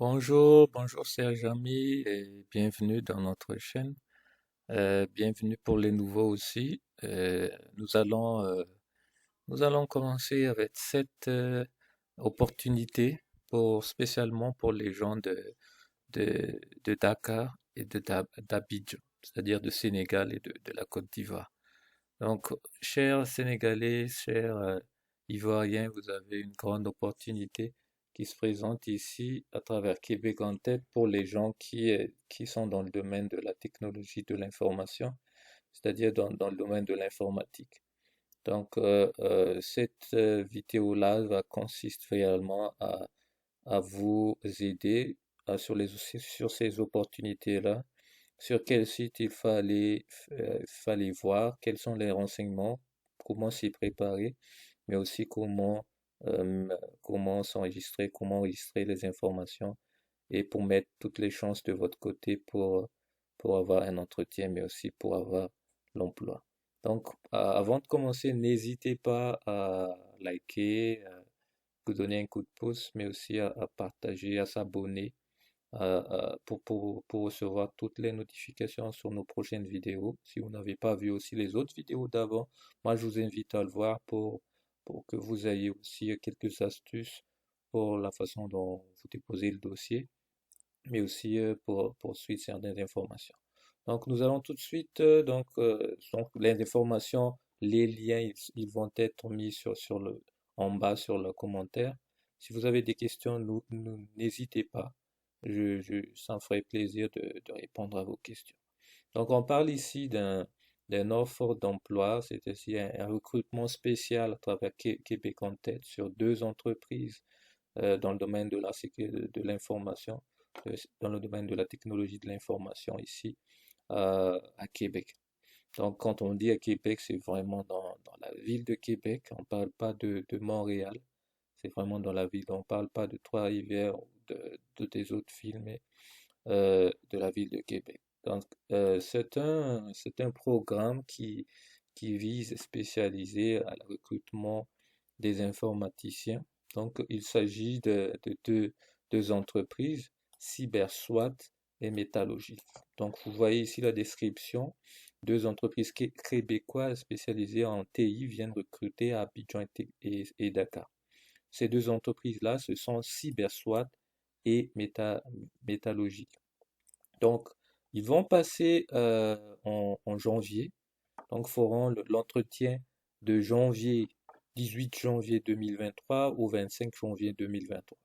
Bonjour, bonjour Serge Ami et bienvenue dans notre chaîne. Bienvenue pour les nouveaux aussi. Nous allons, euh, nous allons commencer avec cette opportunité spécialement pour les gens de Dakar et d'Abidjan, c'est-à-dire de Sénégal et de la Côte d'Ivoire. Donc, chers Sénégalais, chers Ivoiriens, vous avez une grande opportunité qui se présente ici à travers Québec en tête pour les gens qui sont dans le domaine de la technologie de l'information, c'est-à-dire dans le domaine de l'informatique. Donc, cette vidéo-là va consister réellement à vous aider sur ces opportunités-là, sur quel site fallait voir, quels sont les renseignements, comment s'y préparer, mais aussi euh, comment s'enregistrer, comment enregistrer les informations et pour mettre toutes les chances de votre côté pour avoir un entretien, mais aussi pour avoir l'emploi. Donc, avant de commencer, n'hésitez pas à liker, vous donner un coup de pouce, mais aussi à partager, à s'abonner pour recevoir toutes les notifications sur nos prochaines vidéos. Si vous n'avez pas vu aussi les autres vidéos d'avant, moi je vous invite à le voir pour que vous ayez aussi quelques astuces pour la façon dont vous déposez le dossier, mais aussi pour suivre certaines informations. Donc nous allons tout de suite, donc les informations, les liens, ils vont être mis en bas sur le commentaire. Si vous avez des questions, n'hésitez pas. Ça me ferait plaisir de répondre à vos questions. Donc on parle ici d'un offre d'emploi, c'est-à-dire un recrutement spécial à travers Québec en tête sur deux entreprises dans le domaine de de l'information, dans le domaine de la technologie de l'information ici à Québec. Donc, quand on dit à Québec, c'est vraiment dans la ville de Québec. On ne parle pas de Montréal. C'est vraiment dans la ville. On ne parle pas de Trois-Rivières ou des autres villes, mais de la ville de Québec. Donc, c'est un programme qui vise spécialiser à le recrutement des informaticiens. Donc, il s'agit de deux entreprises, CyberSWAT et Métallurgie. Donc, vous voyez ici la description. Deux entreprises québécoises spécialisées en TI viennent recruter à Abidjan et Dakar. Ces deux entreprises-là, ce sont CyberSWAT et Métallurgie. Donc, ils vont passer en janvier. Donc, feront l'entretien de 18 janvier 2023 au 25 janvier 2023.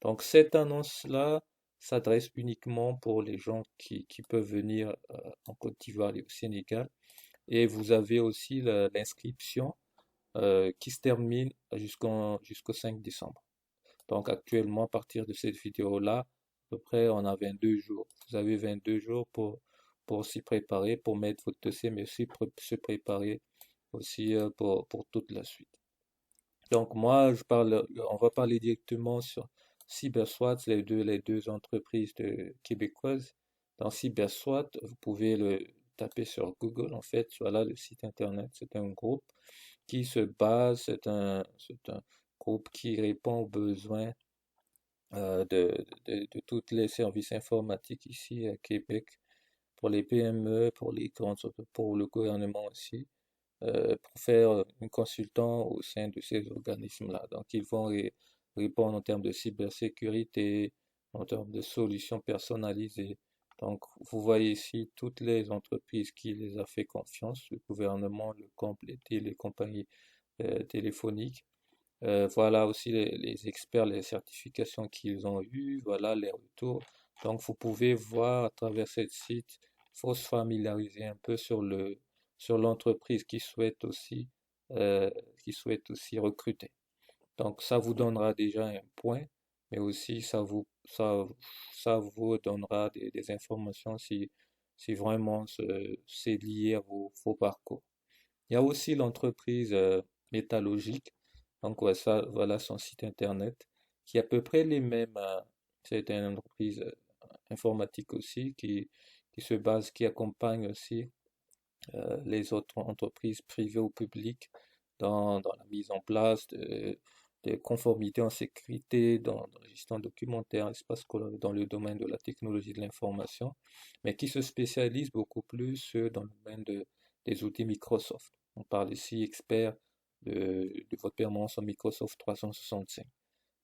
Donc, cette annonce-là s'adresse uniquement pour les gens qui peuvent venir en Côte d'Ivoire et au Sénégal. Et vous avez aussi l'inscription qui se termine jusqu'au 5 décembre. Donc actuellement, à partir de cette vidéo-là, à peu près, on a 22 jours. Vous avez 22 jours pour s'y préparer, pour mettre votre dossier, mais aussi pour se préparer aussi pour toute la suite. Donc moi, on va parler directement sur CyberSWAT, les deux entreprises québécoises. Dans CyberSWAT, vous pouvez le taper sur Google, en fait, voilà le site internet. C'est un groupe qui se base, c'est un groupe qui répond aux besoins de tous les services informatiques ici à Québec, pour les PME, pour les grandes, pour le gouvernement aussi, pour faire un consultant au sein de ces organismes-là. Donc, ils vont répondre en termes de cybersécurité, en termes de solutions personnalisées. Donc, vous voyez ici toutes les entreprises qui les a fait confiance, le gouvernement, le complété, les compagnies téléphoniques. Voilà aussi les experts, les certifications qu'ils ont eues, voilà les retours. Donc, vous pouvez voir à travers ce site, il faut se familiariser un peu sur l'entreprise euh, qui souhaite aussi recruter. Donc, ça vous donnera déjà un point, mais aussi ça vous donnera des informations si vraiment c'est lié à vos parcours. Il y a aussi l'entreprise métallurgique. Donc voilà son site internet qui est à peu près les mêmes. C'est une entreprise informatique aussi qui se base, qui accompagne aussi les autres entreprises privées ou publiques dans la mise en place des conformités en sécurité dans la gestion documentaire, espace scolaire, dans le domaine de la technologie de l'information, mais qui se spécialise beaucoup plus dans le domaine des outils Microsoft. On parle ici expert de votre performance en Microsoft 365.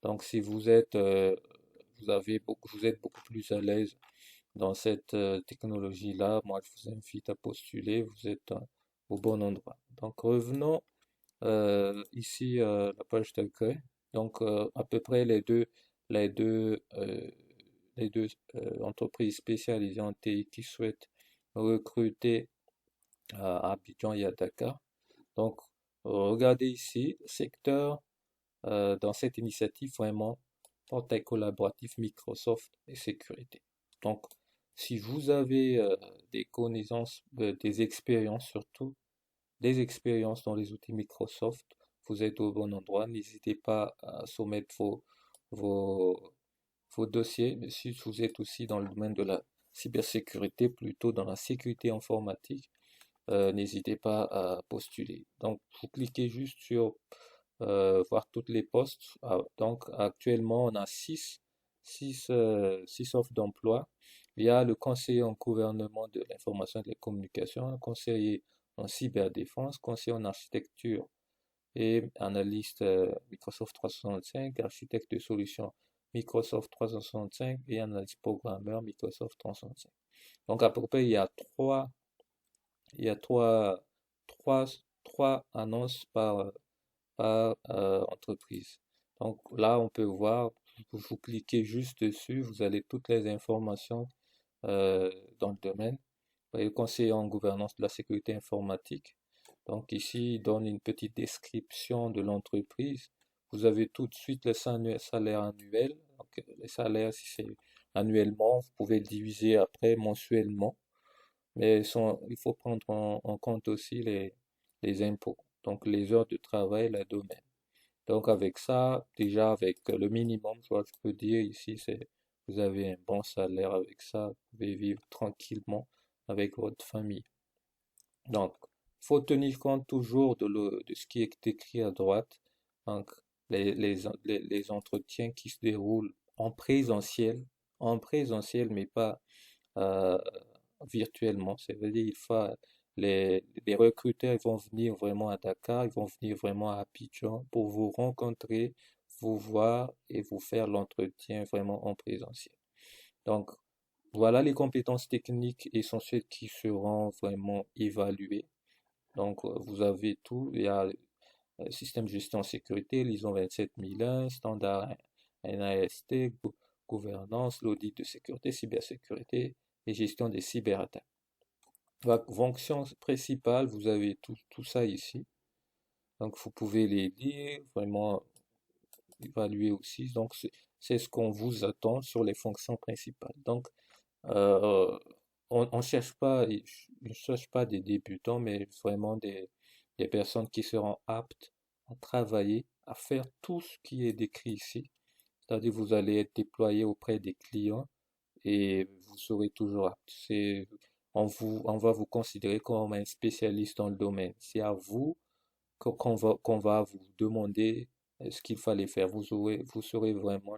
Donc, si vous êtes beaucoup plus à l'aise dans cette technologie-là, moi, je vous invite à postuler, vous êtes au bon endroit. Donc, revenons ici la page d'accueil. Donc, à peu près les deux, euh, les deux entreprises spécialisées en TI qui souhaitent recruter à Abidjan et à Dakar. Donc, regardez ici, secteur dans cette initiative vraiment portail collaboratif Microsoft et sécurité. Donc, si vous avez des connaissances, des expériences surtout, des expériences dans les outils Microsoft, vous êtes au bon endroit. N'hésitez pas à soumettre vos, vos dossiers. Mais si vous êtes aussi dans le domaine de la cybersécurité, plutôt dans la sécurité informatique, n'hésitez pas à postuler. Donc, vous cliquez juste sur voir toutes les postes. Donc, actuellement, on a six offres d'emploi. Il y a le conseiller en gouvernement de l'information et de la communication, un conseiller en cyberdéfense, conseiller en architecture et analyste Microsoft 365, architecte de solutions Microsoft 365 et analyste programmeur Microsoft 365. Donc, à peu près, il y a trois, trois annonces par entreprise. Donc là, on peut voir, vous cliquez juste dessus, vous avez toutes les informations dans le domaine. Vous voyez, conseiller en gouvernance de la sécurité informatique. Donc ici, il donne une petite description de l'entreprise. Vous avez tout de suite le salaire annuel. Donc, les salaires, si c'est annuellement, vous pouvez le diviser après mensuellement. Mais il faut prendre en compte aussi les impôts, donc les heures de travail, le domaine. Donc avec ça, déjà avec le minimum, je peux dire ici, c'est vous avez un bon salaire avec ça, vous pouvez vivre tranquillement avec votre famille. Donc, il faut tenir compte toujours de ce qui est écrit à droite. Donc, les entretiens qui se déroulent en présentiel, mais pas euh, virtuellement. C'est-à-dire, les recruteurs ils vont venir vraiment à Dakar, ils vont venir vraiment à Abidjan pour vous rencontrer, vous voir et vous faire l'entretien vraiment en présentiel. Donc, voilà les compétences techniques essentielles qui seront vraiment évaluées. Donc, vous avez tout. Il y a système de gestion en sécurité, l'ISO 27001, standard NAST, gouvernance, l'audit de sécurité, cybersécurité et gestion des cyberattaques. La fonction principale, vous avez tout ça ici. Donc, vous pouvez les lire, vraiment évaluer aussi. Donc, c'est ce qu'on vous attend sur les fonctions principales. Donc, euh, on ne cherche pas des débutants, mais vraiment des personnes qui seront aptes à travailler, à faire tout ce qui est décrit ici. C'est-à-dire, vous allez être déployé auprès des clients et vous serez toujours apte. On va vous considérer comme un spécialiste dans le domaine. C'est à vous qu'on va vous demander ce qu'il fallait faire. Vous serez vraiment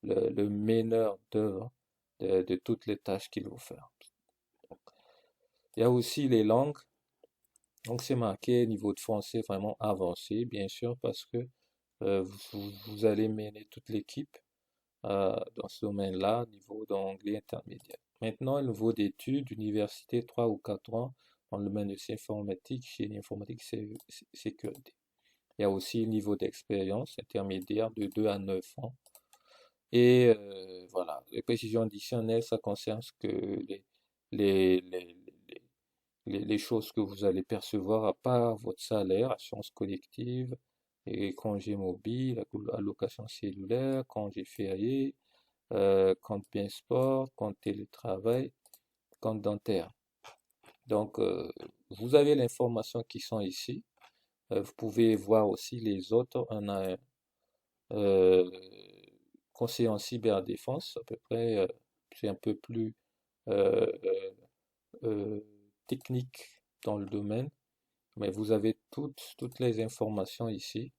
le meneur d'œuvre de toutes les tâches qu'il faut faire. Il y a aussi les langues. Donc, c'est marqué niveau de français vraiment avancé, bien sûr, parce que vous allez mener toute l'équipe dans ce domaine-là, niveau d'anglais intermédiaire. Maintenant, le niveau d'études, université 3 ou 4 ans dans le domaine de l'informatique, chez l'informatique sécurité. Il y a aussi le niveau d'expérience intermédiaire de 2 à 9 ans. Et voilà, les précisions additionnelles, ça concerne ce que les, les, les choses que vous allez percevoir à part votre salaire, assurance collective, et congé mobile, allocation cellulaire, congé férié, compte bien sport, compte télétravail, compte dentaire. Donc, vous avez l'information qui sont ici. Vous pouvez voir aussi les autres. On a un euh, conseiller en cyberdéfense, à peu près, c'est un peu plus euh, euh, euh, technique dans le domaine, mais vous avez toutes les informations ici.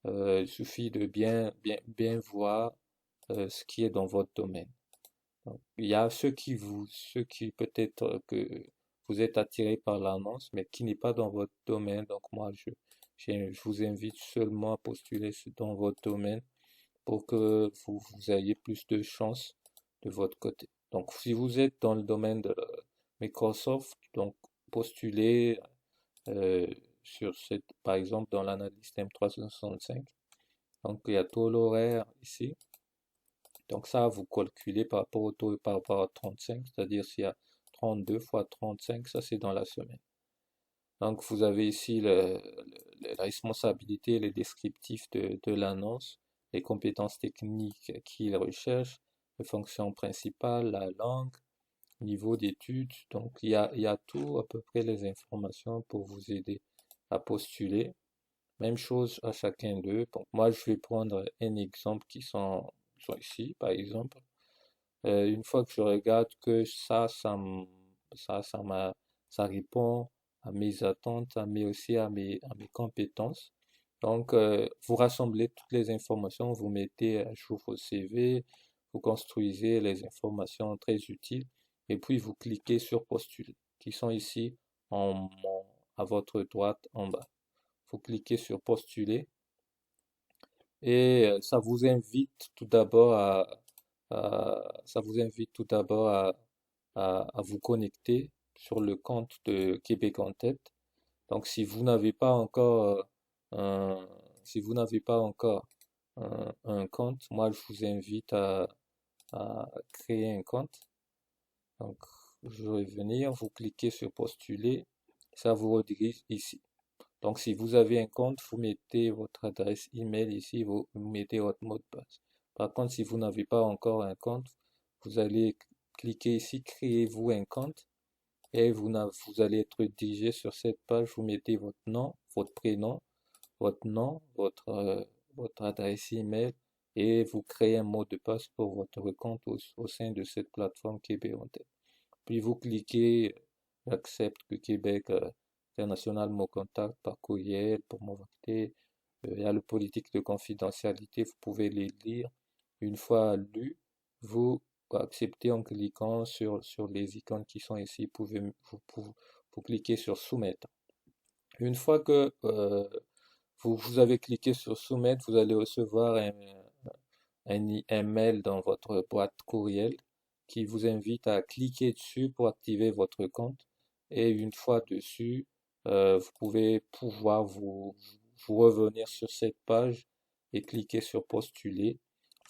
Il suffit de bien voir ce qui est dans votre domaine. Donc, il y a ceux qui peut-être que vous êtes attiré par l'annonce, mais qui n'est pas dans votre domaine. Donc moi, je vous invite seulement à postuler dans votre domaine pour que vous ayez plus de chances de votre côté. Donc si vous êtes dans le domaine de Microsoft, donc postulez euh, sur cette, par exemple dans l'analyse M365. Donc il y a tout l'horaire ici. Donc ça, vous calculez par rapport au taux et par rapport à 35, c'est-à-dire s'il y a 32 fois 35, ça c'est dans la semaine. Donc vous avez ici la responsabilité, les descriptifs de l'annonce, les compétences techniques qu'il recherche, les fonctions principales, la langue, niveau d'études. Donc il y a tout, à peu près les informations pour vous aider à postuler. Même chose à chacun d'eux. Donc moi je vais prendre un exemple sont ici, par exemple. Une fois que je regarde que ça m'a, ça répond à mes attentes, mais aussi à mes compétences. Donc, vous rassemblez toutes les informations, vous mettez à jour vos CV, vous construisez les informations très utiles, et puis vous cliquez sur postuler, qui sont ici à votre droite en bas. Vous cliquez sur postuler et ça vous invite tout d'abord ça vous invite tout d'abord à vous connecter sur le compte de Québec en tête. Donc, si vous n'avez pas encore si vous n'avez pas encore un compte, moi je vous invite à créer un compte. Donc, je vais venir, vous cliquez sur postuler, ça vous redirige ici. Donc, si vous avez un compte, vous mettez votre adresse email ici, vous mettez votre mot de passe. Par contre, si vous n'avez pas encore un compte, vous allez cliquer ici, créez-vous un compte et vous allez être dirigé sur cette page. Vous mettez votre nom, votre prénom, votre nom, votre adresse email et vous créez un mot de passe pour votre compte au sein de cette plateforme Québec en tête. Puis vous cliquez J'accepte que Québec International me contacte par courriel pour m'envoyer. Il y a le politique de confidentialité, vous pouvez les lire. Une fois lu, vous acceptez en cliquant sur les icônes qui sont ici. Vous cliquez sur soumettre. Une fois que vous avez cliqué sur soumettre, vous allez recevoir un mail dans votre boîte courriel qui vous invite à cliquer dessus pour activer votre compte. Et une fois dessus, vous pouvez vous revenir sur cette page et cliquer sur postuler.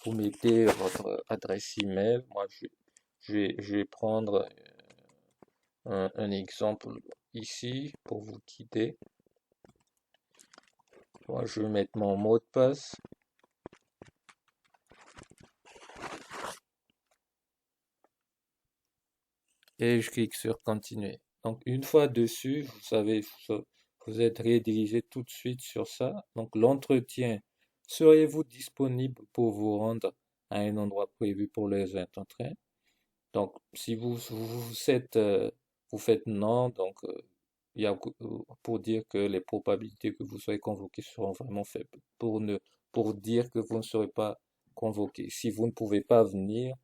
Vous mettez votre adresse email. Moi, je vais prendre un exemple ici pour vous guider. Moi, je vais mettre mon mot de passe. Et je clique sur continuer. Donc une fois dessus, vous savez, vous êtes redirigé tout de suite sur ça. Donc l'entretien, seriez-vous disponible pour vous rendre à un endroit prévu pour les entretiens? Donc si vous faites non, donc il y a pour dire que les probabilités que vous soyez convoqué seront vraiment faibles. Pour dire que vous ne serez pas convoqué. Si vous ne pouvez pas venir,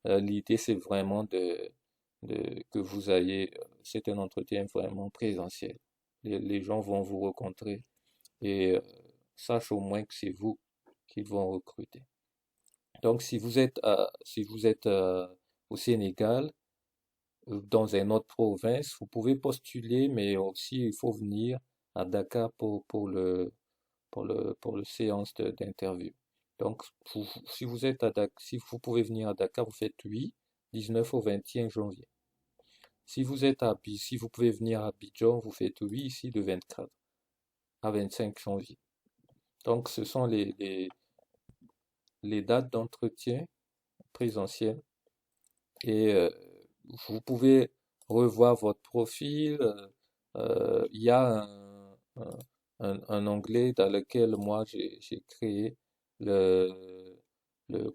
l'idée c'est vraiment que vous ayez, c'est un entretien vraiment présentiel. Les gens vont vous rencontrer et sache au moins que c'est vous qu'ils vont recruter. Donc, si vous êtes au Sénégal, dans une autre province, vous pouvez postuler, mais aussi il faut venir à Dakar pour le séance d'interview. Donc, si vous êtes si vous pouvez venir à Dakar, vous faites 8, 19 au 21 janvier. Si vous pouvez venir à Abidjan, vous faites oui ici de 24 à 25 janvier. Donc, ce sont les dates d'entretien présentiel et vous pouvez revoir votre profil. Il y a un onglet dans lequel moi j'ai créé le,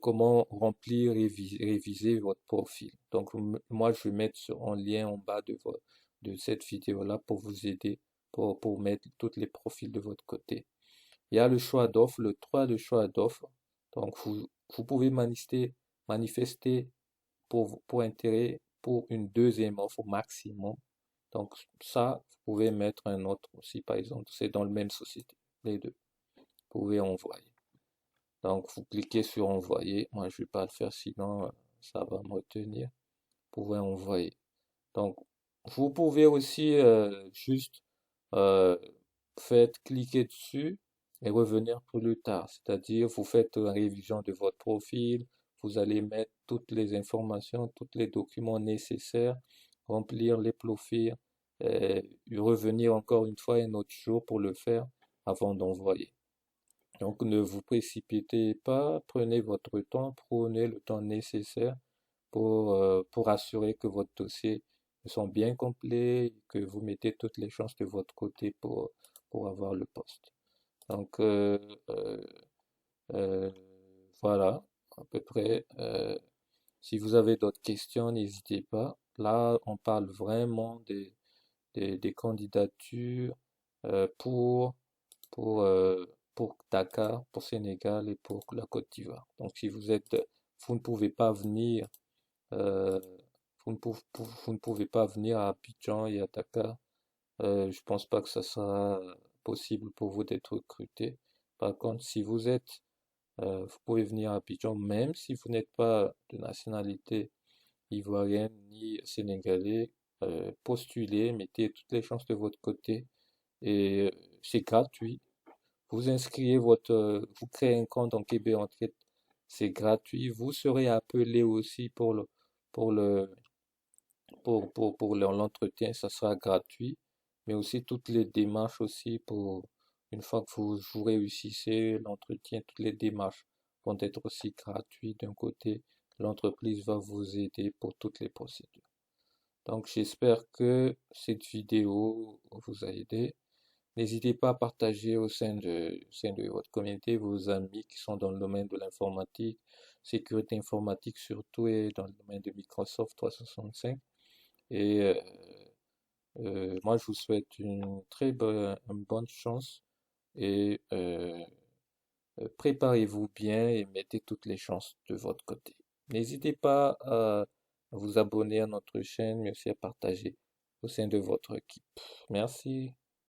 comment remplir et réviser votre profil. Donc, moi, je vais mettre en lien en bas de cette vidéo-là pour vous aider, pour mettre tous les profils de votre côté. Il y a le choix d'offre, le 3 de choix d'offre. Donc, vous pouvez manifester pour intérêt pour une deuxième offre au maximum. Donc, ça, vous pouvez mettre un autre aussi, par exemple, c'est dans la même société, les deux. Vous pouvez envoyer. Donc, vous cliquez sur envoyer. Moi, je ne vais pas le faire, sinon, ça va me retenir. Vous pouvez envoyer. Donc, vous pouvez aussi juste euh, faites cliquer dessus et revenir plus tard. C'est-à-dire, vous faites une révision de votre profil, vous allez mettre toutes les informations, tous les documents nécessaires, remplir les profils, et revenir encore une fois un autre jour pour le faire avant d'envoyer. Donc, ne vous précipitez pas, prenez votre temps, prenez le temps nécessaire pour assurer que votre dossier sont bien complets, que vous mettez toutes les chances de votre côté pour avoir le poste. Donc, euh, voilà, à peu près. Si vous avez d'autres questions, n'hésitez pas. Là, on parle vraiment des candidatures euh, pour, pour, euh, pour Dakar, pour Sénégal et pour la Côte d'Ivoire. Donc, si vous ne pouvez pas venir euh, vous ne pouvez pas venir à Abidjan et à Dakar. Je pense pas que ça sera possible pour vous d'être recruté. Par contre, si vous pouvez venir à Abidjan, même si vous n'êtes pas de nationalité ivoirienne ni sénégalais, postulez, mettez toutes les chances de votre côté et c'est gratuit. Vous inscrivez vous créez un compte en Québec Entraide, c'est gratuit. Vous serez appelé aussi pour le, pour l'entretien, ça sera gratuit, mais aussi toutes les démarches aussi une fois que vous réussissez l'entretien, toutes les démarches vont être aussi gratuites d'un côté. L'entreprise va vous aider pour toutes les procédures. Donc, j'espère que cette vidéo vous a aidé. N'hésitez pas à partager au sein de votre communauté vos amis qui sont dans le domaine de l'informatique, sécurité informatique surtout et dans le domaine de Microsoft 365. Et moi, je vous souhaite une bonne chance et préparez-vous bien et mettez toutes les chances de votre côté. N'hésitez pas à vous abonner à notre chaîne, mais aussi à partager au sein de votre équipe. Merci.